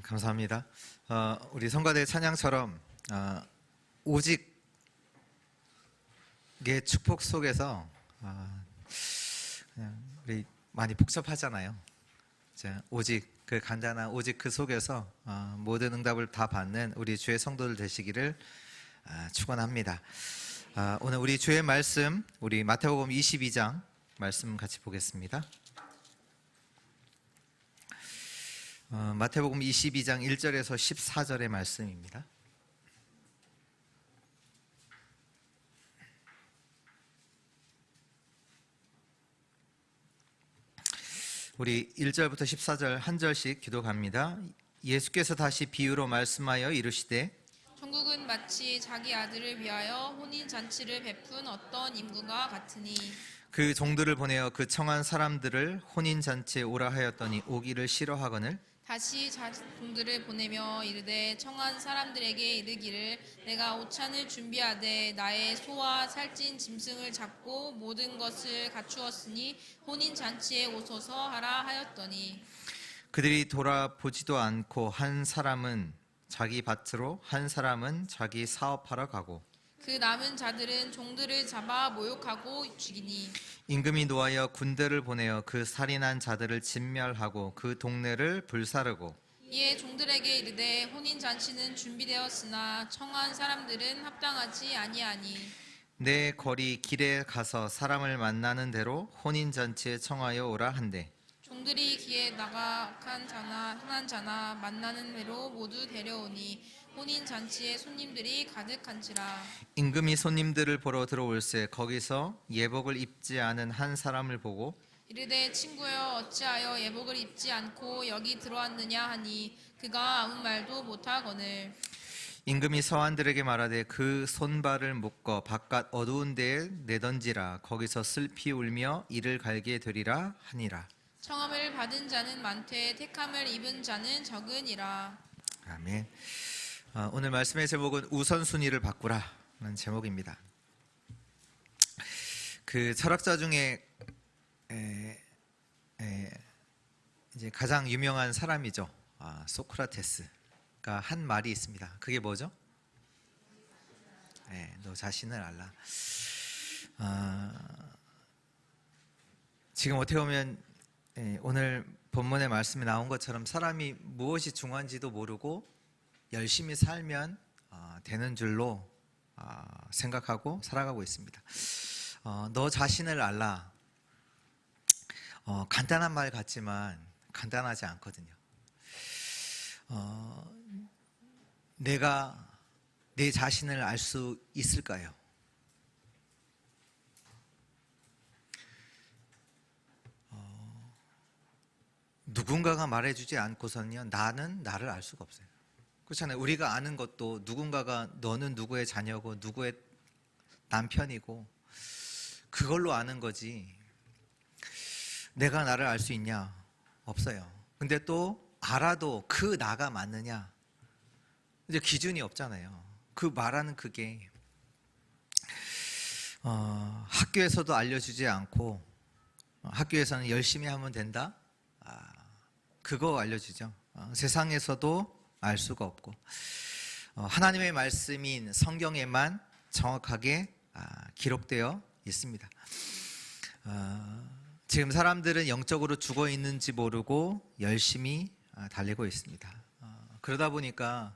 감사합니다. 우리 성가대 찬양처럼 오직의 축복 속에서 그냥 우리 많이 복잡하잖아요. 오직 그 간단한 오직 그 속에서 모든 응답을 다 받는 우리 주의 성도들 되시기를 축원합니다. 오늘 우리 주의 말씀, 우리 마태복음 22장 말씀 같이 보겠습니다. 마태복음 22장 1절에서 14절의 말씀입니다. 우리 1절부터 14절 한 절씩 기도합니다. 예수께서 다시 비유로 말씀하여 이르시되 천국은 마치 자기 아들을 위하여 혼인잔치를 베푼 어떤 임금과 같으니 그 종들을 보내어 그 청한 사람들을 혼인잔치에 오라 하였더니 오기를 싫어하거늘 다시 종들을 보내며 이르되 청한 사람들에게 이르기를 내가 오찬을 준비하되 나의 소와 살찐 짐승을 잡고 모든 것을 갖추었으니 혼인잔치에 오소서 하라 하였더니 그들이 돌아보지도 않고 한 사람은 자기 밭으로 한 사람은 자기 사업하러 가고 그 남은 자들은 종들을 잡아 모욕하고 죽이니 임금이 노하여 군대를 보내어 그 살인한 자들을 진멸하고 그 동네를 불사르고 이에 종들에게 이르되 혼인잔치는 준비되었으나 청한 사람들은 합당하지 아니하니 내 거리 길에 가서 사람을 만나는 대로 혼인잔치에 청하여 오라 한대 종들이 기에 나가 흔한 자나 만나는 대로 모두 데려오니 혼인잔치에 손님들이 가득한지라 임금이 손님들을 보러 들어올새 거기서 예복을 입지 않은 한 사람을 보고 이르되 친구여 어찌하여 예복을 입지 않고 여기 들어왔느냐 하니 그가 아무 말도 못하거늘 임금이 서한들에게 말하되 그 손발을 묶어 바깥 어두운 데에 내던지라 거기서 슬피 울며 이를 갈게 되리라 하니라. 청함을 받은 자는 많되 택함을 입은 자는 적으니라. 아멘. 오늘 말씀의 제목은 우선순위를 바꾸라는 제목입니다. 그 철학자 중에 이제 가장 유명한 사람이죠. 소크라테스가 한 말이 있습니다. 그게 뭐죠? 너 자신을 알라. 지금 어떻게 보면 오늘 본문의 말씀에 나온 것처럼 사람이 무엇이 중요한지도 모르고 열심히 살면 되는 줄로 생각하고 살아가고 있습니다. 너 자신을 알라. 간단한 말 같지만 간단하지 않거든요. 내가 내 자신을 알 수 있을까요? 누군가가 말해주지 않고서는요 나는 나를 알 수가 없어요. 그렇잖아요. 우리가 아는 것도 누군가가 너는 누구의 자녀고 누구의 남편이고 그걸로 아는 거지 내가 나를 알 수 있냐? 없어요. 근데 또 알아도 그 나가 맞느냐? 이제 기준이 없잖아요. 그 말하는 그게 학교에서도 알려주지 않고 학교에서는 열심히 하면 된다? 그거 알려주죠. 세상에서도 알 수가 없고 하나님의 말씀인 성경에만 정확하게 기록되어 있습니다. 지금 사람들은 영적으로 죽어 있는지 모르고 열심히 달리고 있습니다. 그러다 보니까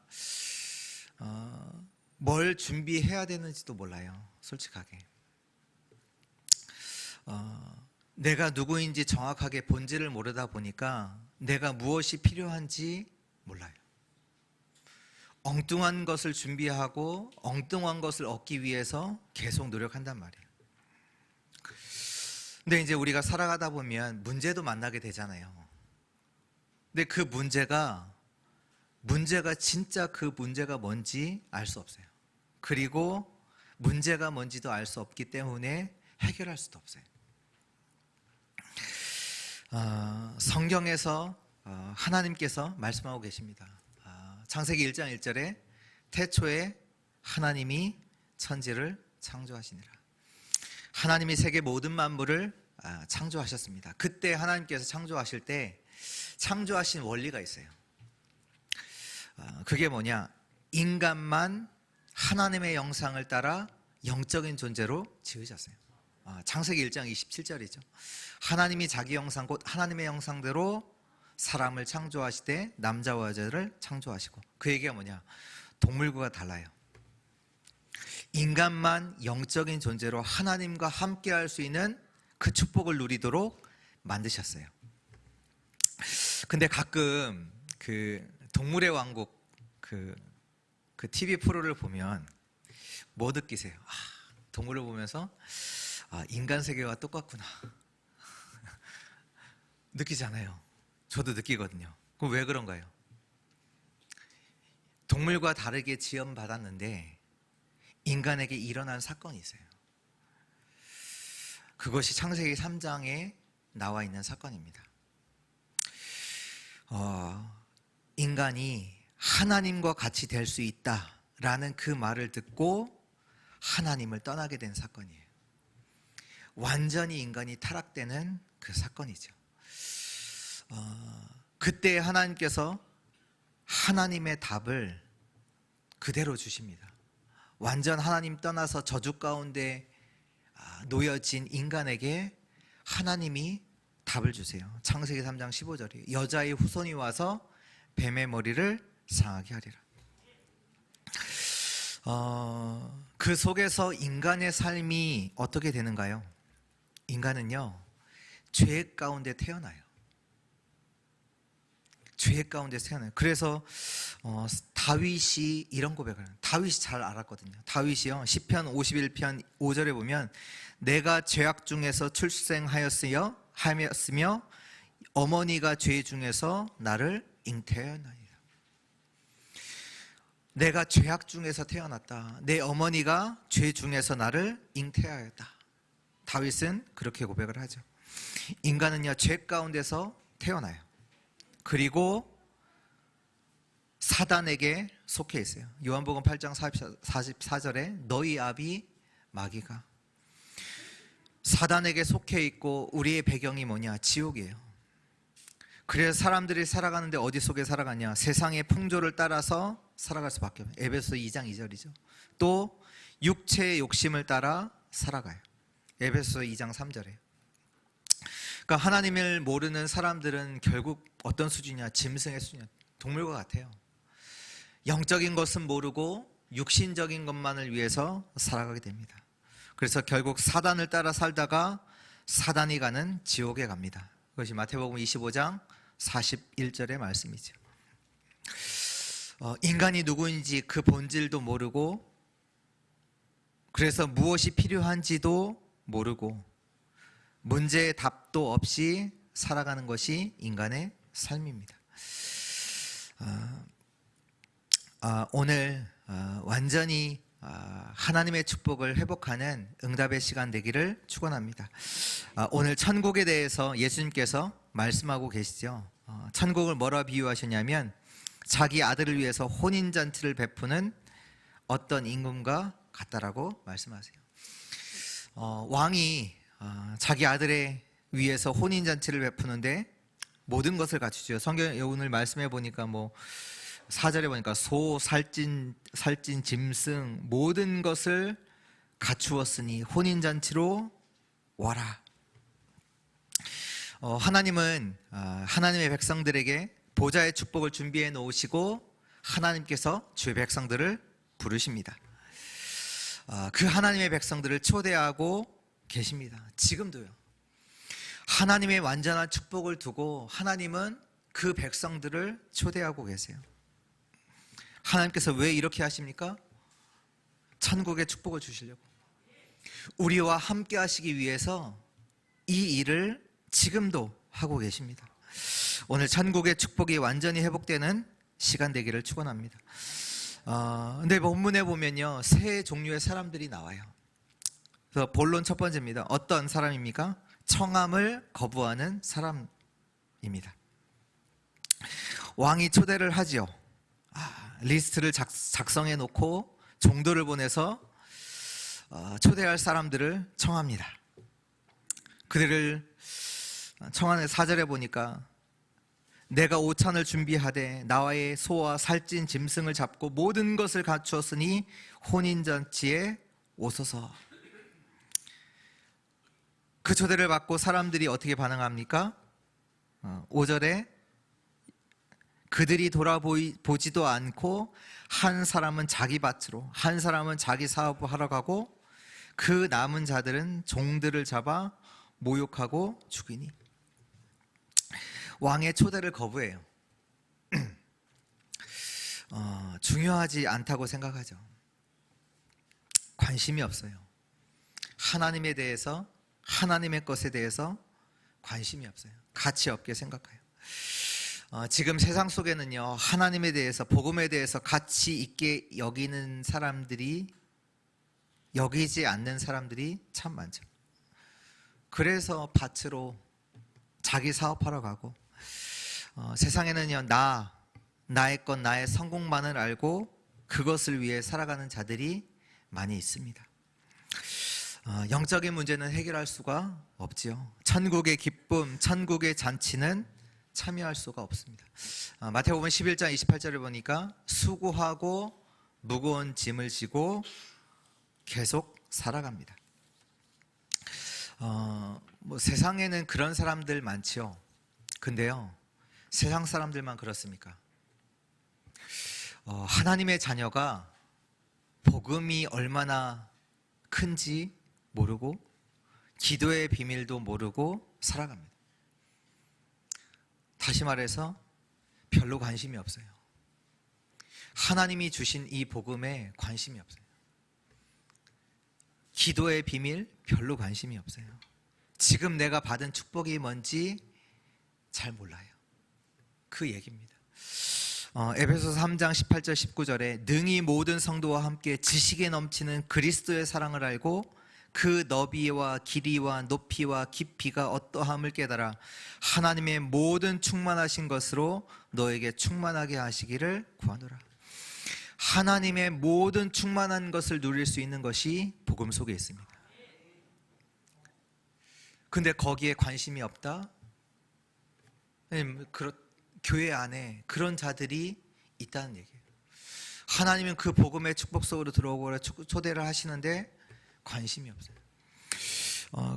뭘 준비해야 되는지도 몰라요. 솔직하게 내가 누구인지 정확하게 본질을 모르다 보니까 내가 무엇이 필요한지 몰라요. 엉뚱한 것을 준비하고 엉뚱한 것을 얻기 위해서 계속 노력한단 말이에요. 근데 이제 우리가 살아가다 보면 문제도 만나게 되잖아요. 근데 그 문제가 진짜 그 문제가 뭔지 알 수 없어요. 그리고 문제가 뭔지도 알 수 없기 때문에 해결할 수도 없어요. 성경에서 하나님께서 말씀하고 계십니다. 창세기 1장 1절에 태초에 하나님이 천지를 창조하시니라. 하나님이 세계 모든 만물을 창조하셨습니다. 그때 하나님께서 창조하실 때 창조하신 원리가 있어요. 그게 뭐냐? 인간만 하나님의 형상을 따라 영적인 존재로 지으셨어요. 창세기 1장 27절이죠. 하나님이 자기 형상 곧 하나님의 형상대로 사람을 창조하시되 남자와 여자를 창조하시고, 그 얘기가 뭐냐? 동물과 달라요. 인간만 영적인 존재로 하나님과 함께 할 수 있는 그 축복을 누리도록 만드셨어요. 근데 가끔 그 동물의 왕국 그 TV 프로를 보면 뭐 느끼세요? 동물을 보면서 인간 세계와 똑같구나 느끼잖아요. 저도 느끼거든요. 그럼 왜 그런가요? 동물과 다르게 지원받았는데 인간에게 일어난 사건이 있어요. 그것이 창세기 3장에 나와 있는 사건입니다. 인간이 하나님과 같이 될 수 있다라는 그 말을 듣고 하나님을 떠나게 된 사건이에요. 완전히 인간이 타락되는 그 사건이죠. 그때 하나님께서 하나님의 답을 그대로 주십니다. 완전 하나님 떠나서 저주 가운데 놓여진 인간에게 하나님이 답을 주세요. 창세기 3장 15절이에요. 여자의 후손이 와서 뱀의 머리를 상하게 하리라. 그 속에서 인간의 삶이 어떻게 되는가요? 인간은요, 죄 가운데 태어나요. 죄 가운데 태어나요. 그래서 다윗이 이런 고백을 해요. 다윗이 잘 알았거든요. 다윗이요, 시편 51편 5절에 보면 내가 죄악 중에서 출생하였으며 어머니가 죄 중에서 나를 잉태하였나이다. 내가 죄악 중에서 태어났다. 내 어머니가 죄 중에서 나를 잉태하였다. 다윗은 그렇게 고백을 하죠. 인간은요, 죄 가운데서 태어나요. 그리고 사단에게 속해 있어요. 요한복음 8장 44절에 너희 아비 마귀가, 사단에게 속해 있고 우리의 배경이 뭐냐? 지옥이에요. 그래서 사람들이 살아가는데 어디 속에 살아가냐? 세상의 풍조를 따라서 살아갈 수밖에 없어요. 에베소 2장 2절이죠. 또 육체의 욕심을 따라 살아가요. 에베소 2장 3절에. 그러니까 하나님을 모르는 사람들은 결국 어떤 수준이냐? 짐승의 수준이냐? 동물과 같아요. 영적인 것은 모르고 육신적인 것만을 위해서 살아가게 됩니다. 그래서 결국 사단을 따라 살다가 사단이 가는 지옥에 갑니다. 그것이 마태복음 25장 41절의 말씀이죠. 인간이 누구인지 그 본질도 모르고, 그래서 무엇이 필요한지도 모르고 문제의 답도 없이 살아가는 것이 인간의 삶입니다. 오늘 완전히 하나님의 축복을 회복하는 응답의 시간 되기를 축원합니다. 오늘 천국에 대해서 예수님께서 말씀하고 계시죠. 천국을 뭐라 비유하셨냐면 자기 아들을 위해서 혼인잔치를 베푸는 어떤 임금과 같다라고 말씀하세요. 왕이 자기 아들에 위해서 혼인잔치를 베푸는데 모든 것을 갖추죠. 성경 오늘 말씀해 보니까 4절에 보니까 소, 살찐 짐승 모든 것을 갖추었으니 혼인잔치로 와라. 하나님은 하나님의 백성들에게 보좌의 축복을 준비해 놓으시고 하나님께서 주의 백성들을 부르십니다. 그 하나님의 백성들을 초대하고 계십니다. 지금도요. 하나님의 완전한 축복을 두고 하나님은 그 백성들을 초대하고 계세요. 하나님께서 왜 이렇게 하십니까? 천국의 축복을 주시려고, 우리와 함께 하시기 위해서 이 일을 지금도 하고 계십니다. 오늘 천국의 축복이 완전히 회복되는 시간 되기를 축원합니다. 근데 본문에 보면요, 세 종류의 사람들이 나와요. 그래서 본론 첫 번째입니다. 어떤 사람입니까? 청함을 거부하는 사람입니다. 왕이 초대를 하지요. 리스트를 작성해 놓고 종도를 보내서 초대할 사람들을 청합니다. 그들을 청하는 4절에 보니까 내가 오찬을 준비하되 나와의 소와 살찐 짐승을 잡고 모든 것을 갖추었으니 혼인잔치에 오소서. 그 초대를 받고 사람들이 어떻게 반응합니까? 5절에 그들이 돌아보지도 않고 한 사람은 자기 밭으로, 한 사람은 자기 사업을 하러 가고 그 남은 자들은 종들을 잡아 모욕하고 죽이니. 왕의 초대를 거부해요. 중요하지 않다고 생각하죠. 관심이 없어요. 하나님에 대해서, 하나님의 것에 대해서 관심이 없어요. 가치 없게 생각해요. 지금 세상 속에는요, 하나님에 대해서, 복음에 대해서 가치 있게 여기는 사람들이, 여기지 않는 사람들이 참 많죠. 그래서 밭으로 자기 사업하러 가고, 세상에는요, 나의 것, 나의 성공만을 알고 그것을 위해 살아가는 자들이 많이 있습니다. 영적인 문제는 해결할 수가 없지요. 천국의 기쁨, 천국의 잔치는 참여할 수가 없습니다. 마태복음 11장 28절을 보니까 수고하고 무거운 짐을 지고 계속 살아갑니다. 세상에는 그런 사람들 많지요. 근데요, 세상 사람들만 그렇습니까? 하나님의 자녀가 복음이 얼마나 큰지 모르고 기도의 비밀도 모르고 살아갑니다. 다시 말해서 별로 관심이 없어요. 하나님이 주신 이 복음에 관심이 없어요. 기도의 비밀 별로 관심이 없어요. 지금 내가 받은 축복이 뭔지 잘 몰라요. 그 얘기입니다. 에베소서 3장 18절 19절에 능히 모든 성도와 함께 지식에 넘치는 그리스도의 사랑을 알고 그 너비와 길이와 높이와 깊이가 어떠함을 깨달아 하나님의 모든 충만하신 것으로 너에게 충만하게 하시기를 구하노라. 하나님의 모든 충만한 것을 누릴 수 있는 것이 복음 속에 있습니다. 근데 거기에 관심이 없다? 교회 안에 그런 자들이 있다는 얘기예요. 하나님은 그 복음의 축복 속으로 들어오고 초대를 하시는데 관심이 없어요.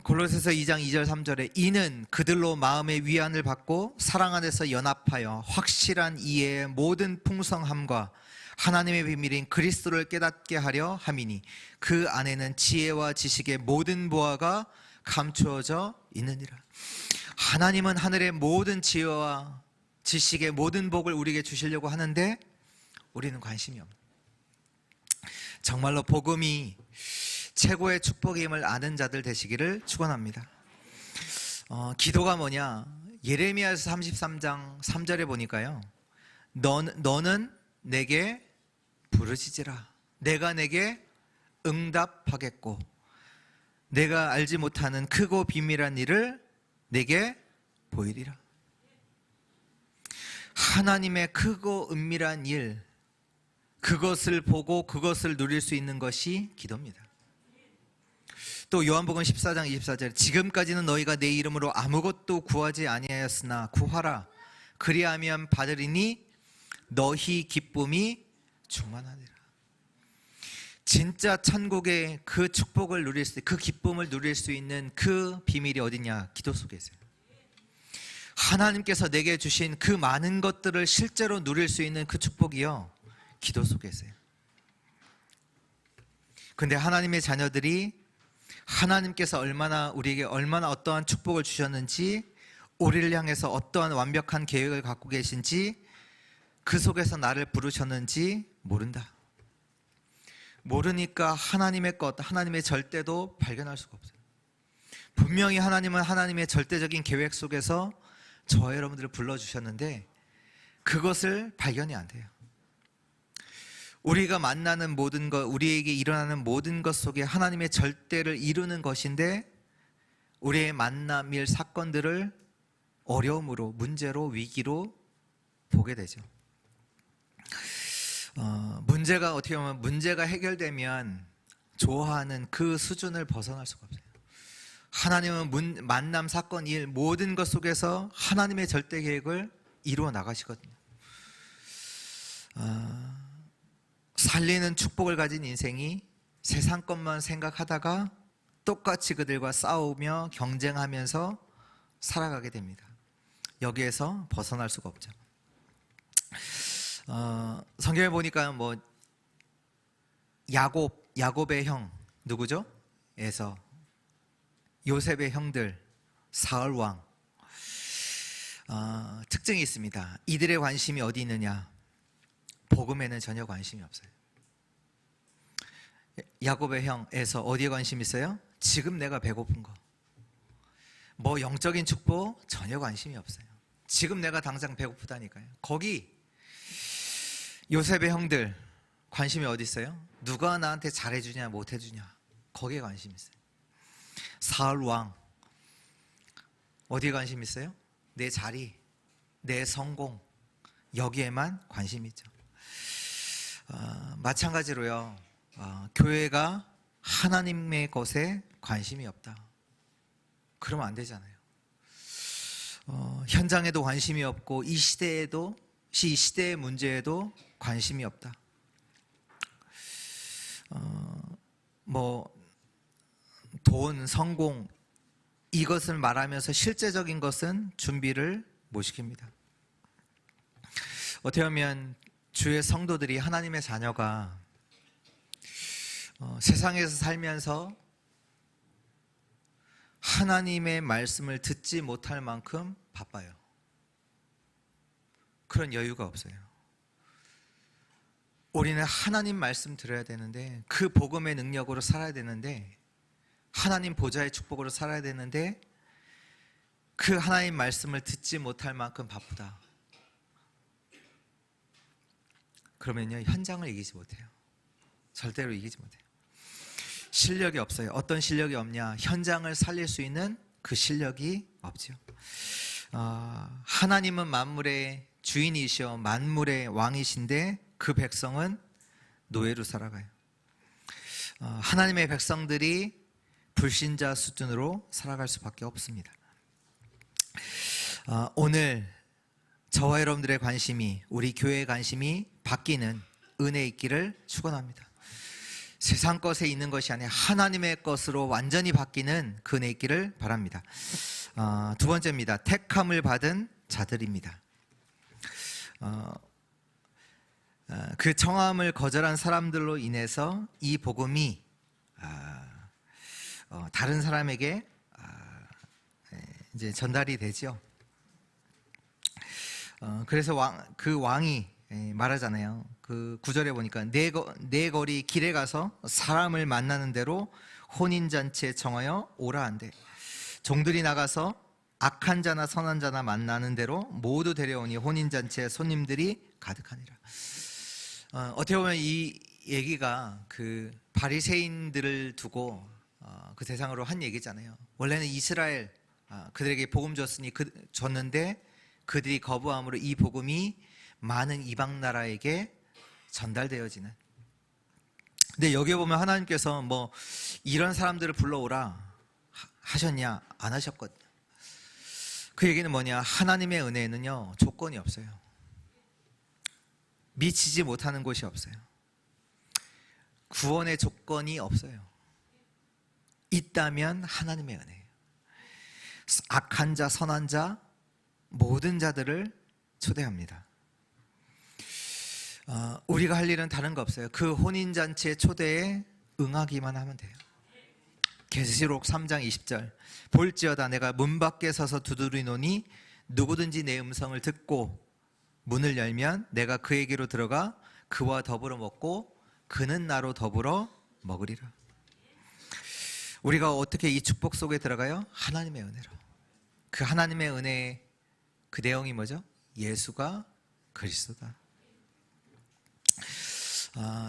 골로새서 2장 2절 3절에 이는 그들로 마음의 위안을 받고 사랑 안에서 연합하여 확실한 이해의 모든 풍성함과 하나님의 비밀인 그리스도를 깨닫게 하려 함이니 그 안에는 지혜와 지식의 모든 보화가 감추어져 있느니라. 하나님은 하늘의 모든 지혜와 지식의 모든 복을 우리에게 주시려고 하는데 우리는 관심이 없는. 정말로 복음이 최고의 축복임을 아는 자들 되시기를 축원합니다. 기도가 뭐냐? 예레미야서 33장 3절에 보니까요, 너는 내게 부르짖으라. 내가 내게 응답하겠고 내가 알지 못하는 크고 비밀한 일을 내게 보이리라. 하나님의 크고 은밀한 일, 그것을 보고 그것을 누릴 수 있는 것이 기도입니다. 또 요한복음 14장 24절 지금까지는 너희가 내 이름으로 아무것도 구하지 아니하였으나 구하라. 그리하면 받으리니 너희 기쁨이 충만하리라. 진짜 천국의 그 축복을 누릴 수, 그 기쁨을 누릴 수 있는 그 비밀이 어디냐? 기도 속에 있어요. 하나님께서 내게 주신 그 많은 것들을 실제로 누릴 수 있는 그 축복이요, 기도 속에 있어요. 근데 하나님의 자녀들이 하나님께서 우리에게 얼마나 어떠한 축복을 주셨는지, 우리를 향해서 어떠한 완벽한 계획을 갖고 계신지, 그 속에서 나를 부르셨는지 모른다. 모르니까 하나님의 것, 하나님의 절대도 발견할 수가 없어요. 분명히 하나님은 하나님의 절대적인 계획 속에서 저와 여러분들을 불러주셨는데 그것을 발견이 안 돼요. 우리가 만나는 모든 것, 우리에게 일어나는 모든 것 속에 하나님의 절대를 이루는 것인데 우리의 만남일 사건들을 어려움으로, 문제로, 위기로 보게 되죠. 문제가 어떻게 보면 문제가 해결되면 좋아하는 그 수준을 벗어날 수가 없어요. 하나님은 만남, 사건, 일 모든 것 속에서 하나님의 절대 계획을 이루어 나가시거든요. 살리는 축복을 가진 인생이 세상 것만 생각하다가 똑같이 그들과 싸우며 경쟁하면서 살아가게 됩니다. 여기에서 벗어날 수가 없죠. 성경에 보니까 뭐 야곱의 형 누구죠? 에서, 요셉의 형들 사울 왕, 특징이 있습니다. 이들의 관심이 어디 있느냐? 복음에는 전혀 관심이 없어요. 야곱의 형 에서 어디에 관심이 있어요? 지금 내가 배고픈 거, 뭐 영적인 축복 전혀 관심이 없어요. 지금 내가 당장 배고프다니까요. 거기 요셉의 형들 관심이 어디 있어요? 누가 나한테 잘해주냐 못해주냐, 거기에 관심이 있어요. 사울 왕 어디에 관심이 있어요? 내 자리, 내 성공, 여기에만 관심이 있죠. 마찬가지로요, 교회가 하나님의 것에 관심이 없다, 그러면 안 되잖아요. 현장에도 관심이 없고 이 시대의 문제에도 관심이 없다. 뭐 돈, 성공, 이것을 말하면서 실제적인 것은 준비를 못 시킵니다. 어떻게 보면 주의 성도들이, 하나님의 자녀가 세상에서 살면서 하나님의 말씀을 듣지 못할 만큼 바빠요. 그런 여유가 없어요. 우리는 하나님 말씀 들어야 되는데, 그 복음의 능력으로 살아야 되는데, 하나님 보좌의 축복으로 살아야 되는데, 그 하나님 말씀을 듣지 못할 만큼 바쁘다. 그러면요, 현장을 이기지 못해요. 절대로 이기지 못해요. 실력이 없어요. 어떤 실력이 없냐? 현장을 살릴 수 있는 그 실력이 없죠. 하나님은 만물의 주인이시여 만물의 왕이신데 그 백성은 노예로 살아가요. 하나님의 백성들이 불신자 수준으로 살아갈 수밖에 없습니다. 오늘 저와 여러분들의 관심이, 우리 교회의 관심이 바뀌는 은혜 있기를 축원합니다. 세상 것에 있는 것이 아니라 하나님의 것으로 완전히 바뀌는 그 은혜 있기를 바랍니다. 두 번째입니다. 택함을 받은 자들입니다. 그 청함을 거절한 사람들로 인해서 이 복음이 다른 사람에게 이제 전달이 되죠. 그래서 그 왕이 말하잖아요. 그 9절에 보니까 내 거리 길에 가서 사람을 만나는 대로 혼인잔치에 청하여 오라 한대. 종들이 나가서 악한 자나 선한 자나 만나는 대로 모두 데려오니 혼인잔치에 손님들이 가득하니라. 어떻게 보면 이 얘기가 그 바리새인들을 두고 그 대상으로 한 얘기잖아요. 원래는 이스라엘 그들에게 복음 줬는데 그들이 거부함으로 이 복음이 많은 이방 나라에게 전달되어지는. 근데 여기에 보면 하나님께서 뭐 이런 사람들을 불러오라 하셨냐? 안 하셨거든요. 그 얘기는 뭐냐? 하나님의 은혜에는요 조건이 없어요. 미치지 못하는 곳이 없어요. 구원의 조건이 없어요. 있다면 하나님의 은혜예요. 악한 자, 선한 자, 모든 자들을 초대합니다. 우리가 할 일은 다른 거 없어요. 그 혼인잔치의 초대에 응하기만 하면 돼요. 계시록 3장 20절 볼지어다 내가 문 밖에 서서 두드리노니 누구든지 내 음성을 듣고 문을 열면 내가 그에게로 들어가 그와 더불어 먹고 그는 나로 더불어 먹으리라. 우리가 어떻게 이 축복 속에 들어가요? 하나님의 은혜로. 그 하나님의 은혜의 그 내용이 뭐죠? 예수가 그리스도다.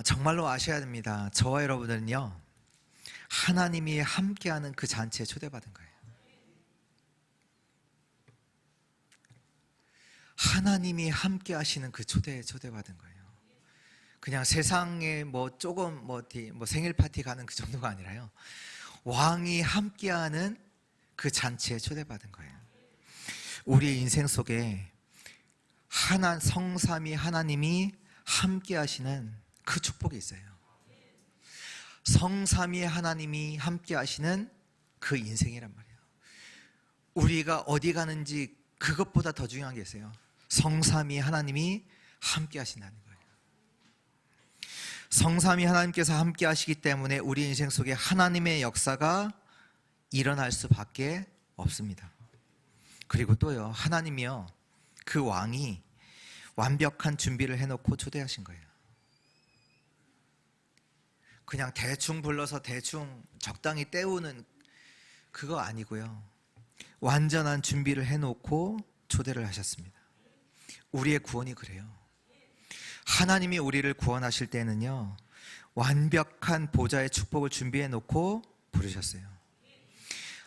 정말로 아셔야 됩니다. 저와 여러분들은요 하나님이 함께하는 그 잔치에 초대받은 거예요. 하나님이 함께 하시는 그 초대에 초대받은 거예요. 그냥 세상에 뭐 조금 뭐 생일 파티 가는 그 정도가 아니라요. 왕이 함께하는 그 잔치에 초대받은 거예요. 우리의 인생 속에 성삼위 하나님이 함께 하시는 그 축복이 있어요. 성삼위 하나님이 함께 하시는 그 인생이란 말이에요. 우리가 어디 가는지 그것보다 더 중요한 게 있어요. 성삼위 하나님이 함께 하신다는 거예요. 성삼위 하나님께서 함께 하시기 때문에 우리 인생 속에 하나님의 역사가 일어날 수밖에 없습니다. 그리고 또요, 하나님이요, 그 왕이 완벽한 준비를 해놓고 초대하신 거예요. 그냥 대충 불러서 대충 적당히 때우는 그거 아니고요, 완전한 준비를 해놓고 초대를 하셨습니다. 우리의 구원이 그래요. 하나님이 우리를 구원하실 때는요, 완벽한 보좌의 축복을 준비해 놓고 부르셨어요.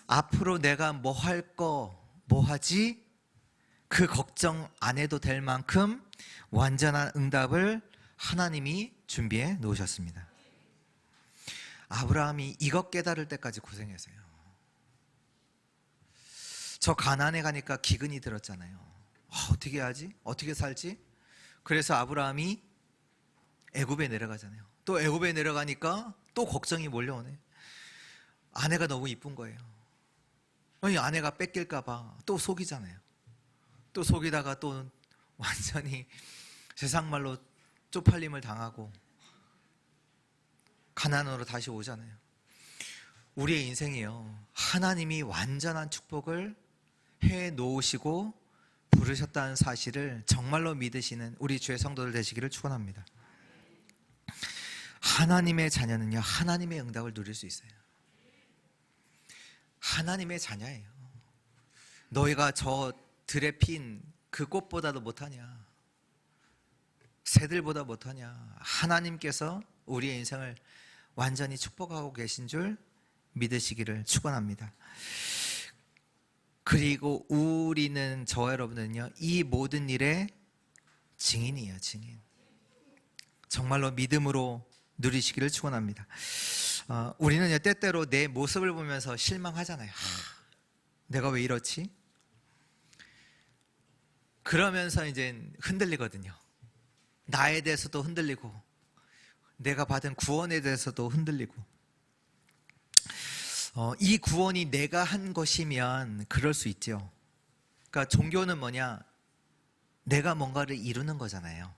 앞으로 내가 뭐 할 거, 뭐 하지? 그 걱정 안 해도 될 만큼 완전한 응답을 하나님이 준비해 놓으셨습니다. 아브라함이 이것 깨달을 때까지 고생했어요. 저 가나안에 가니까 기근이 들었잖아요. 어떻게 하지? 어떻게 살지? 그래서 아브라함이 애굽에 내려가잖아요. 또 애굽에 내려가니까 또 걱정이 몰려오네. 아내가 너무 이쁜 거예요. 아니, 아내가 뺏길까 봐 또 속이잖아요. 또 속이다가 또 완전히 세상 말로 쪽팔림을 당하고 가나안으로 다시 오잖아요. 우리의 인생이요, 하나님이 완전한 축복을 해 놓으시고 부르셨다는 사실을 정말로 믿으시는 우리 주의 성도들 되시기를 축원합니다. 하나님의 자녀는요, 하나님의 응답을 누릴 수 있어요. 하나님의 자녀예요. 너희가 저 들에 핀 그 꽃보다도 못하냐? 새들보다 못하냐? 하나님께서 우리의 인생을 완전히 축복하고 계신 줄 믿으시기를 축원합니다. 그리고 우리는, 저와 여러분은요, 이 모든 일의 증인이에요. 증인. 정말로 믿음으로 누리시기를 축원합니다. 우리는요, 때때로 내 모습을 보면서 실망하잖아요. 내가 왜 이렇지? 그러면서 이제 흔들리거든요. 나에 대해서도 흔들리고 내가 받은 구원에 대해서도 흔들리고, 이 구원이 내가 한 것이면 그럴 수 있죠. 그러니까 종교는 뭐냐? 내가 뭔가를 이루는 거잖아요.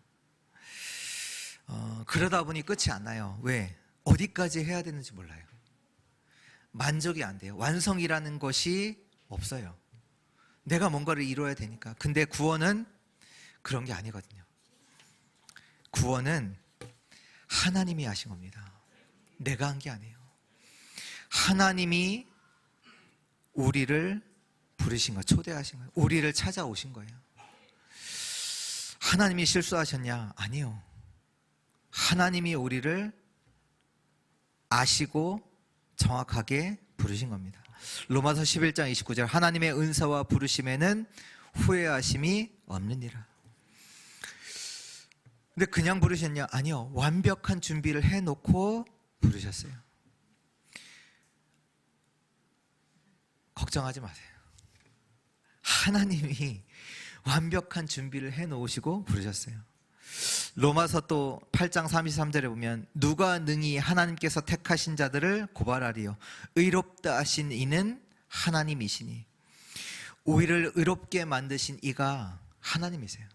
그러다 보니 끝이 안 나요. 왜? 어디까지 해야 되는지 몰라요. 만족이 안 돼요. 완성이라는 것이 없어요. 내가 뭔가를 이루어야 되니까. 근데 구원은 그런 게 아니거든요. 구원은 하나님이 하신 겁니다. 내가 한 게 아니에요. 하나님이 우리를 부르신 거예요. 초대하신 거예요. 우리를 찾아오신 거예요. 하나님이 실수하셨냐? 아니요. 하나님이 우리를 아시고 정확하게 부르신 겁니다. 로마서 11장 29절, 하나님의 은사와 부르심에는 후회하심이 없느니라. 근데 그냥 부르셨냐? 아니요. 완벽한 준비를 해놓고 부르셨어요. 걱정하지 마세요. 하나님이 완벽한 준비를 해놓으시고 부르셨어요. 로마서 또 8장 33절에 보면, 누가 능히 하나님께서 택하신 자들을 고발하리요? 의롭다 하신 이는 하나님이시니. 우리를 의롭게 만드신 이가 하나님이세요.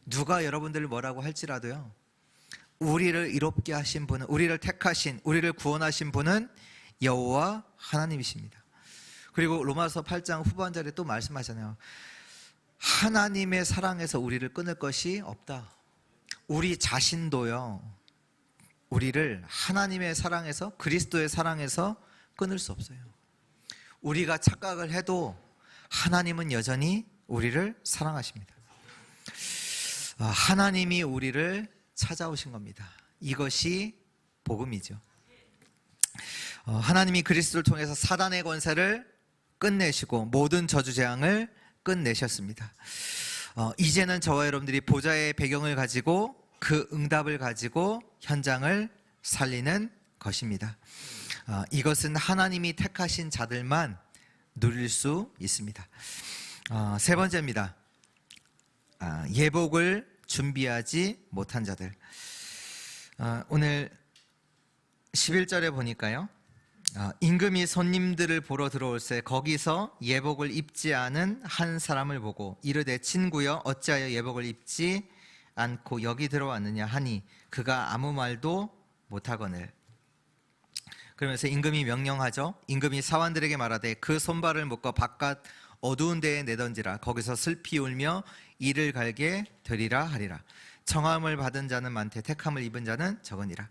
누가 여러분들을 뭐라고 할지라도요, 우리를 의롭게 하신 분은, 우리를 택하신, 우리를 구원하신 분은 여호와 하나님이십니다. 그리고 로마서 8장 후반절에 또 말씀하잖아요. 하나님의 사랑에서 우리를 끊을 것이 없다. 우리 자신도요, 우리를 하나님의 사랑에서, 그리스도의 사랑에서 끊을 수 없어요. 우리가 착각을 해도 하나님은 여전히 우리를 사랑하십니다. 하나님이 우리를 찾아오신 겁니다. 이것이 복음이죠. 하나님이 그리스도를 통해서 사단의 권세를 끝내시고 모든 저주재앙을 끝내셨습니다. 이제는 저와 여러분들이 보좌의 배경을 가지고 그 응답을 가지고 현장을 살리는 것입니다. 이것은 하나님이 택하신 자들만 누릴 수 있습니다. 세 번째입니다. 예복을 준비하지 못한 자들. 오늘 11절에 보니까요. 임금이 손님들을 보러 들어올새 거기서 예복을 입지 않은 한 사람을 보고 이르되 친구여 어찌하여 예복을 입지 않고 여기 들어왔느냐 하니 그가 아무 말도 못하거늘. 그러면서 임금이 명령하죠. 임금이 사환들에게 말하되 그 손발을 묶어 바깥 어두운 데에 내던지라. 거기서 슬피 울며 이를 갈게 되리라 하리라. 청함을 받은 자는 많되 택함을 입은 자는 적으니라.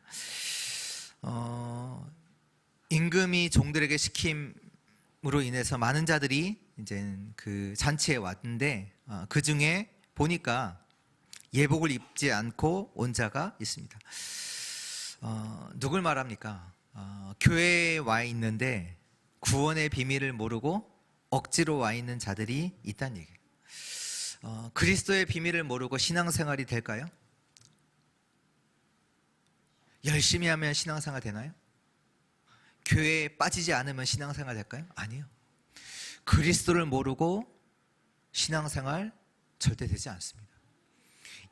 임금이 종들에게 시킴으로 인해서 많은 자들이 이제 그 잔치에 왔는데 그 중에 보니까 예복을 입지 않고 온 자가 있습니다. 누굴 말합니까? 교회에 와 있는데 구원의 비밀을 모르고 억지로 와 있는 자들이 있다는 얘기예요. 그리스도의 비밀을 모르고 신앙생활이 될까요? 열심히 하면 신앙생활 되나요? 교회에 빠지지 않으면 신앙생활 될까요? 아니요. 그리스도를 모르고 신앙생활 절대 되지 않습니다.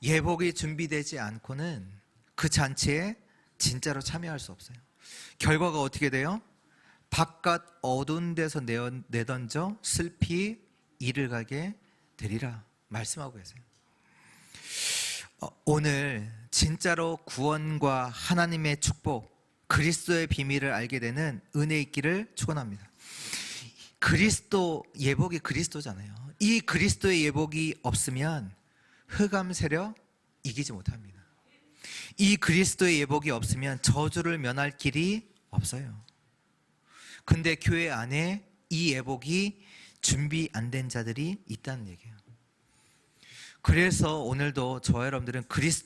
예복이 준비되지 않고는 그 잔치에 진짜로 참여할 수 없어요. 결과가 어떻게 돼요? 바깥 어두운 데서 내던져 슬피 이를 가게 되리라 말씀하고 계세요. 오늘 진짜로 구원과 하나님의 축복, 그리스도의 비밀을 알게 되는 은혜 있기를 축원합니다. 그리스도 예복이 그리스도잖아요. 이 그리스도의 예복이 없으면 흑암 세력 이기지 못합니다. 이 그리스도의 예복이 없으면 저주를 면할 길이 없어요. 근데 교회 안에 이 예복이 준비 안 된 자들이 있다는 얘기예요. 그래서 오늘도 저와 여러분들은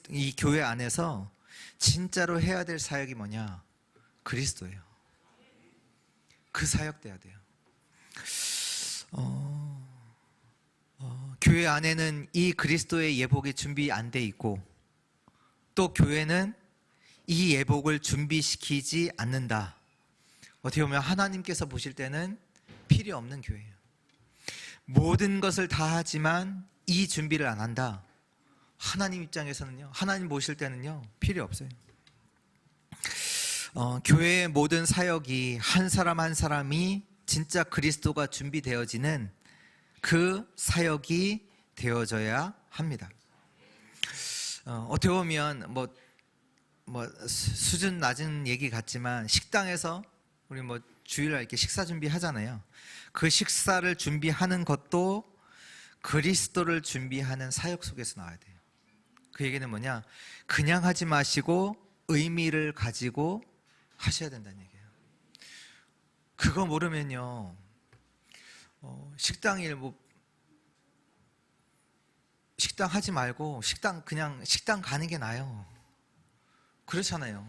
이 교회 안에서 진짜로 해야 될 사역이 뭐냐? 그리스도예요. 그 사역 돼야 돼요. 교회 안에는 이 그리스도의 예복이 준비 안 돼 있고 또 교회는 이 예복을 준비시키지 않는다. 어떻게 보면 하나님께서 보실 때는 필요 없는 교회예요. 모든 것을 다 하지만 이 준비를 안 한다. 하나님 입장에서는요, 하나님 보실 때는요, 필요 없어요. 교회의 모든 사역이 한 사람 한 사람이 진짜 그리스도가 준비되어지는 그 사역이 되어져야 합니다. 어떻게 보면 수준 낮은 얘기 같지만 식당에서 우리 주일날 이렇게 식사 준비하잖아요. 그 식사를 준비하는 것도 그리스도를 준비하는 사역 속에서 나와야 돼요. 그 얘기는 뭐냐? 그냥 하지 마시고 의미를 가지고 하셔야 된다는 얘기예요. 그거 모르면요, 식당 하지 말고 그냥 식당 가는 게 나아요. 그렇잖아요.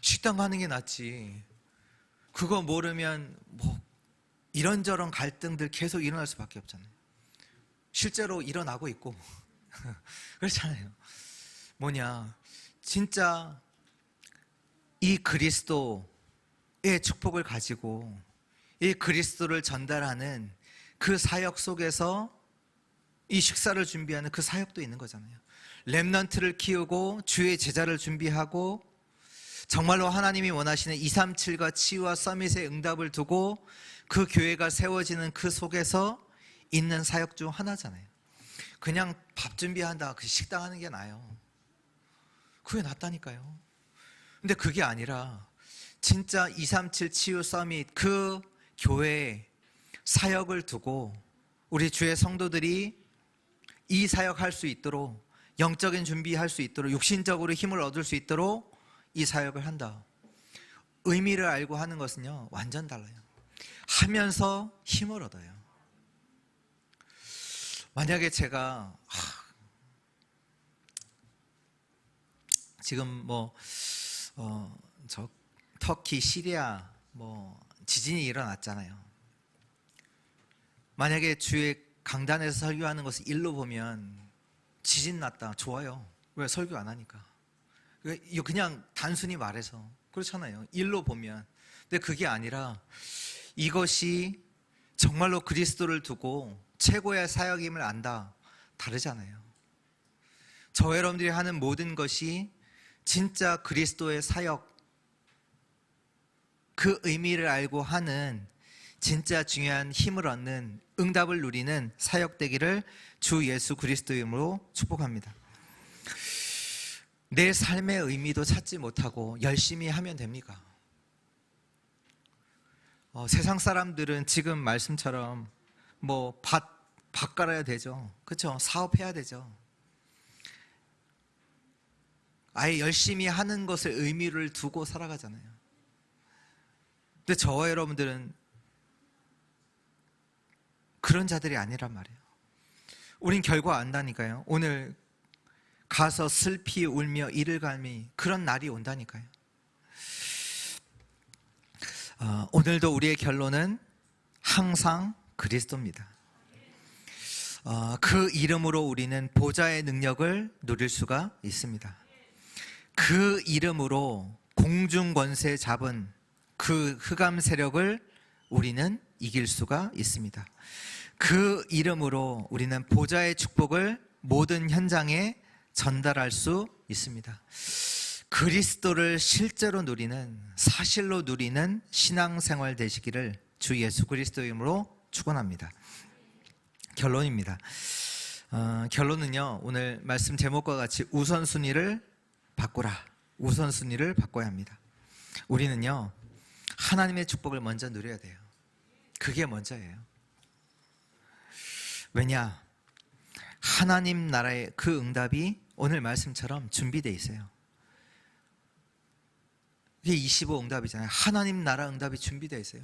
식당 가는 게 낫지. 그거 모르면 이런저런 갈등들 계속 일어날 수밖에 없잖아요. 실제로 일어나고 있고 그렇잖아요. 뭐냐, 진짜 이 그리스도의 축복을 가지고 이 그리스도를 전달하는 그 사역 속에서 이 식사를 준비하는 그 사역도 있는 거잖아요. 렘넌트를 키우고 주의 제자를 준비하고 정말로 하나님이 원하시는 237과 치유와 서밋의 응답을 두고 그 교회가 세워지는 그 속에서 있는 사역 중 하나잖아요. 그냥 밥 준비한다, 그 식당 하는 게 나아요. 그게 낫다니까요. 근데 그게 아니라 진짜 237 치유 서밋 그 교회에 사역을 두고 우리 주의 성도들이 이 사역할 수 있도록, 영적인 준비할 수 있도록, 육신적으로 힘을 얻을 수 있도록 이 사역을 한다. 의미를 알고 하는 것은요, 완전 달라요. 하면서 힘을 얻어요. 만약에 제가 지금 터키, 시리아 지진이 일어났잖아요. 만약에 주의 강단에서 설교하는 것을 일로 보면 지진 났다, 좋아요. 왜? 설교 안 하니까. 이거 그냥 단순히 말해서 그렇잖아요. 일로 보면. 근데 그게 아니라 이것이 정말로 그리스도를 두고 최고의 사역임을 안다. 다르잖아요. 저 여러분들이 하는 모든 것이 진짜 그리스도의 사역, 그 의미를 알고 하는 진짜 중요한 힘을 얻는, 응답을 누리는 사역 되기를 주 예수 그리스도의 이름으로 축복합니다. 내 삶의 의미도 찾지 못하고 열심히 하면 됩니까? 세상 사람들은 지금 말씀처럼 뭐 밭 갈아야 되죠. 그렇죠? 사업해야 되죠. 아예 열심히 하는 것을 의미를 두고 살아가잖아요. 근데 저와 여러분들은 그런 자들이 아니란 말이에요. 우린 결과 안다니까요. 오늘 가서 슬피 울며 이를 갈미, 그런 날이 온다니까요. 오늘도 우리의 결론은 항상 그리스도입니다. 그 이름으로 우리는 보좌의 능력을 누릴 수가 있습니다. 그 이름으로 공중 권세 잡은 그 흑암 세력을 우리는 이길 수가 있습니다. 그 이름으로 우리는 보좌의 축복을 모든 현장에 전달할 수 있습니다. 그리스도를 실제로 누리는, 사실로 누리는 신앙생활 되시기를 주 예수 그리스도의 이름으로 축원합니다. 결론입니다. 결론은요, 오늘 말씀 제목과 같이 우선순위를 바꾸라. 우선순위를 바꿔야 합니다. 우리는요, 하나님의 축복을 먼저 누려야 돼요. 그게 먼저예요. 왜냐? 하나님 나라의 그 응답이 오늘 말씀처럼 준비되어 있어요. 이게 25 응답이잖아요. 하나님 나라 응답이 준비되어 있어요.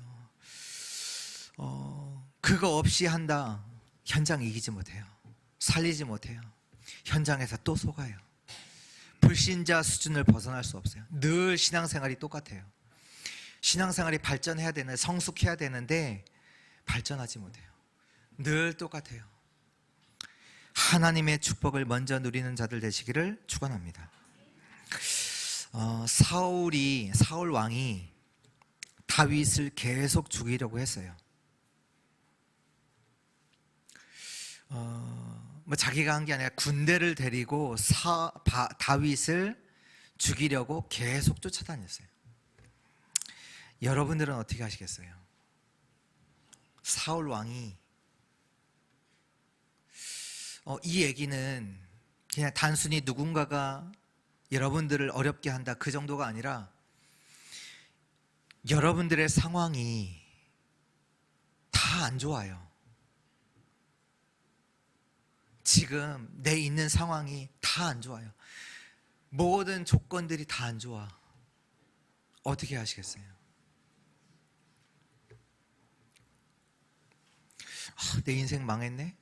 그거 없이 한다, 현장 이기지 못해요. 살리지 못해요. 현장에서 또 속아요. 불신자 수준을 벗어날 수 없어요. 늘 신앙생활이 똑같아요. 신앙생활이 발전해야 되는, 성숙해야 되는데 발전하지 못해요. 늘 똑같아요. 하나님의 축복을 먼저 누리는 자들 되시기를 축원합니다. 사울 왕이 다윗을 계속 죽이려고 했어요. 뭐 자기가 한 게 아니라 군대를 데리고 다윗을 죽이려고 계속 쫓아다녔어요. 여러분들은 어떻게 하시겠어요? 사울 왕이 이 얘기는 그냥 단순히 누군가가 여러분들을 어렵게 한다, 그 정도가 아니라 여러분들의 상황이 다 안 좋아요. 지금 내 있는 상황이 다 안 좋아요. 모든 조건들이 다 안 좋아. 어떻게 하시겠어요? 내 인생 망했네?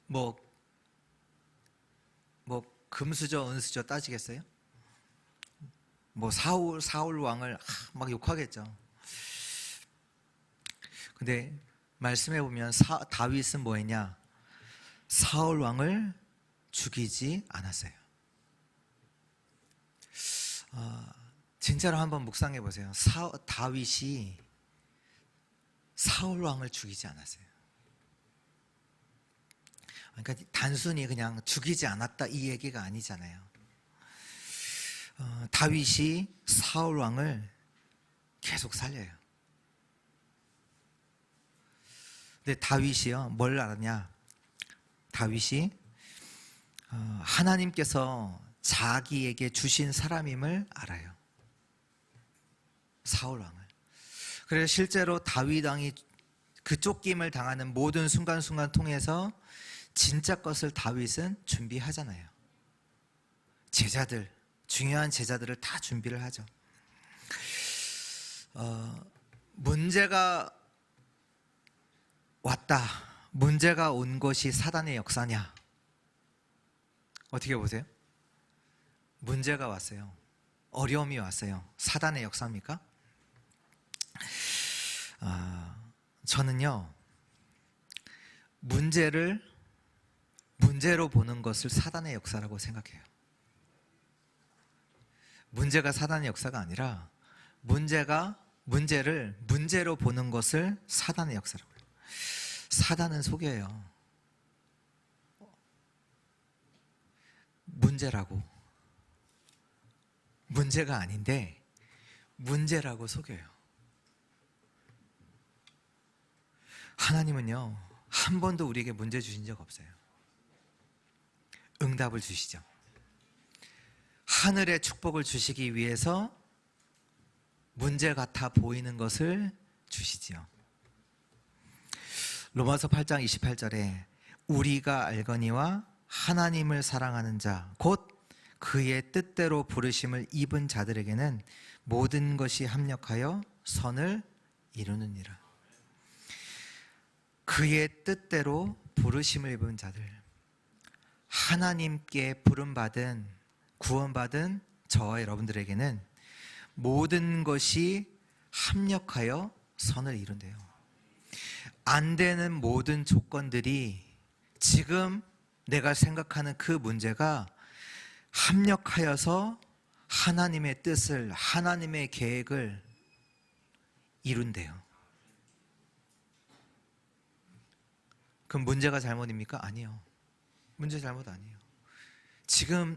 뭐 금수저 은수저 따지겠어요? 뭐 사울 왕을 막 욕하겠죠. 근데 말씀해 보면 다윗은 뭐 했냐? 사울 왕을 죽이지 않았어요. 진짜로 한번 묵상해 보세요. 다윗이 사울 왕을 죽이지 않았어요. 그러니까 단순히 그냥 죽이지 않았다 이 얘기가 아니잖아요. 다윗이 사울 왕을 계속 살려요. 근데 다윗이요, 뭘 알았냐? 다윗이 하나님께서 자기에게 주신 사람임을 알아요. 사울 왕을. 그래서 실제로 다윗 왕이 그 쫓김을 당하는 모든 순간순간 통해서 진짜 것을 다윗은 준비하잖아요. 제자들, 중요한 제자들을 다 준비를 하죠. 문제가 왔다. 문제가 온 것이 사단의 역사냐? 어떻게 보세요? 문제가 왔어요. 어려움이 왔어요. 사단의 역사입니까? 저는요, 문제로 보는 것을 사단의 역사라고 생각해요. 문제가 사단의 역사가 아니라 문제를 문제로 보는 것을 사단의 역사라고 해요. 사단은 속여요. 문제라고. 문제가 아닌데 문제라고 속여요. 하나님은요, 한 번도 우리에게 문제 주신 적 없어요. 응답을 주시죠. 하늘의 축복을 주시기 위해서 문제 같아 보이는 것을 주시지요. 로마서 8장 28절에 우리가 알거니와 하나님을 사랑하는 자 곧 그의 뜻대로 부르심을 입은 자들에게는 모든 것이 합력하여 선을 이루느니라. 그의 뜻대로 부르심을 입은 자들, 하나님께 부름받은 구원받은 저와 여러분들에게는 모든 것이 합력하여 선을 이룬대요. 안 되는 모든 조건들이 지금 내가 생각하는 그 문제가 합력하여서 하나님의 뜻을, 하나님의 계획을 이룬대요. 그럼 문제가 잘못입니까? 아니요. 문제 잘못 아니에요. 지금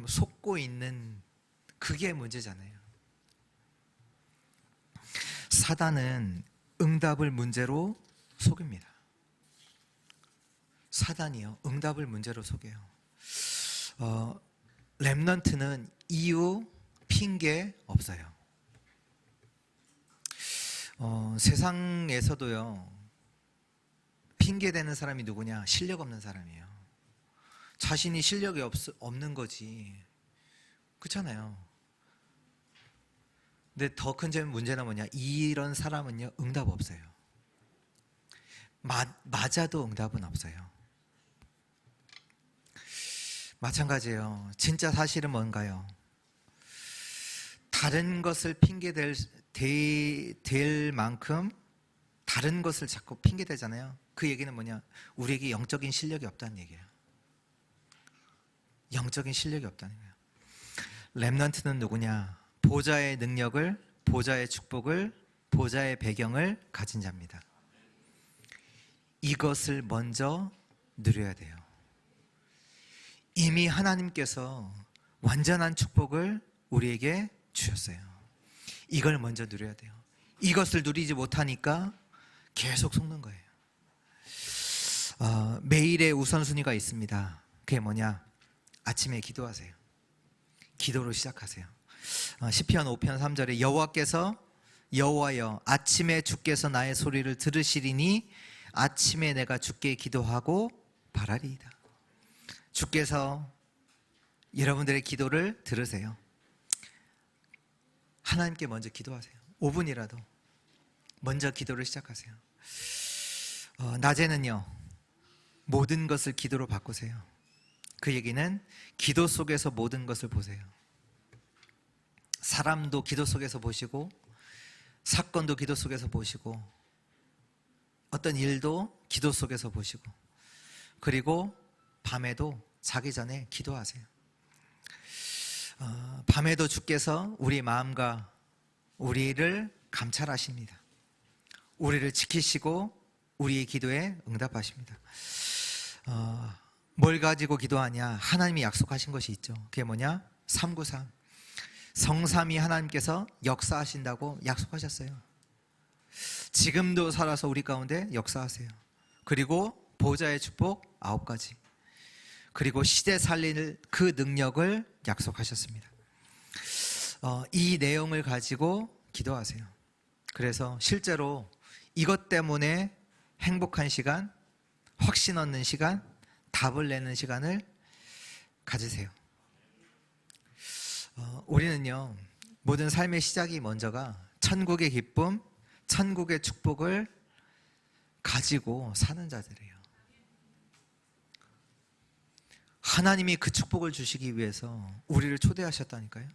속고 있는 그게 문제잖아요. 사단은 응답을 문제로 속입니다. 사단이요, 응답을 문제로 속여요. 렘넌트는 이유, 핑계 없어요. 세상에서도요, 핑계대는 사람이 누구냐? 실력 없는 사람이에요. 자신이 실력이 없는 거지. 그렇잖아요. 근데 더 큰 문제는 뭐냐? 이런 사람은요, 응답 없어요. 맞아도 응답은 없어요. 마찬가지예요. 진짜 사실은 뭔가요? 다른 것을 핑계댈 만큼 다른 것을 자꾸 핑계대잖아요. 그 얘기는 뭐냐? 우리에게 영적인 실력이 없다는 얘기예요. 영적인 실력이 없다는 거예요. 렘넌트는 누구냐? 보좌의 능력을, 보좌의 축복을, 보좌의 배경을 가진 자입니다. 이것을 먼저 누려야 돼요. 이미 하나님께서 완전한 축복을 우리에게 주셨어요. 이걸 먼저 누려야 돼요. 이것을 누리지 못하니까 계속 속는 거예요. 매일의 우선순위가 있습니다. 그게 뭐냐? 아침에 기도하세요. 기도로 시작하세요. 시편 5편 3절에 여호와여 아침에 주께서 나의 소리를 들으시리니 아침에 내가 주께 기도하고 바라리이다. 주께서 여러분들의 기도를 들으세요. 하나님께 먼저 기도하세요. 5분이라도 먼저 기도를 시작하세요. 낮에는요, 모든 것을 기도로 바꾸세요. 그 얘기는 기도 속에서 모든 것을 보세요. 사람도 기도 속에서 보시고, 사건도 기도 속에서 보시고, 어떤 일도 기도 속에서 보시고, 그리고 밤에도 자기 전에 기도하세요. 밤에도 주께서 우리 마음과 우리를 감찰하십니다. 우리를 지키시고 우리의 기도에 응답하십니다. 뭘 가지고 기도하냐? 하나님이 약속하신 것이 있죠. 그게 뭐냐? 393. 성삼위 하나님께서 역사하신다고 약속하셨어요. 지금도 살아서 우리 가운데 역사하세요. 그리고 보좌의 축복 9가지. 그리고 시대 살릴 그 능력을 약속하셨습니다. 이 내용을 가지고 기도하세요. 그래서 실제로 이것 때문에 행복한 시간, 확신 얻는 시간, 답을 내는 시간을 가지세요. 우리는요, 모든 삶의 시작이 먼저가 천국의 기쁨, 천국의 축복을 가지고 사는 자들이에요. 하나님이 그 축복을 주시기 위해서 우리를 초대하셨다니까요.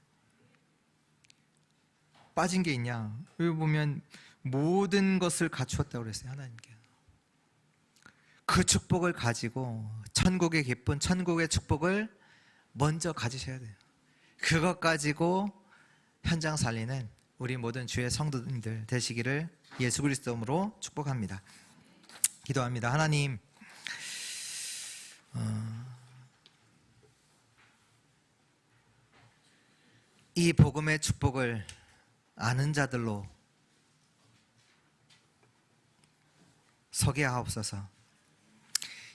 빠진 게 있냐? 여기 보면 모든 것을 갖추었다고 그랬어요. 하나님께. 그 축복을 가지고 천국의 기쁨, 천국의 축복을 먼저 가지셔야 돼요. 그것 가지고 현장 살리는 우리 모든 주의 성도님들 되시기를 예수 그리스도로 축복합니다. 기도합니다. 하나님, 이 복음의 축복을 아는 자들로 서게 하옵소서.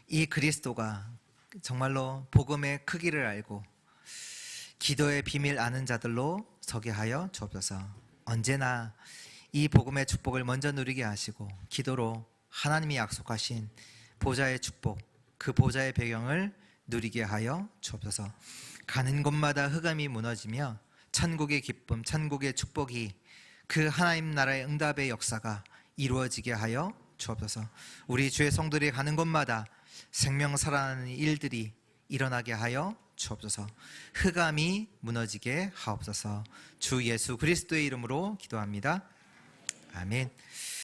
이 그리스도가 정말로 복음의 크기를 알고 기도의 비밀 아는 자들로 서게 하여 주옵소서. 언제나 이 복음의 축복을 먼저 누리게 하시고 기도로 하나님이 약속하신 보좌의 축복, 그 보좌의 배경을 누리게 하여 주옵소서. 가는 곳마다 흑암이 무너지며 천국의 기쁨, 천국의 축복이 그 하나님 나라의 응답의 역사가 이루어지게 하여 주옵소서. 우리 주의 성도들이 가는 곳마다 생명 살아나는 일들이 일어나게 하여 주옵소서. 흑암이 무너지게 하옵소서. 주 예수 그리스도의 이름으로 기도합니다. 아멘.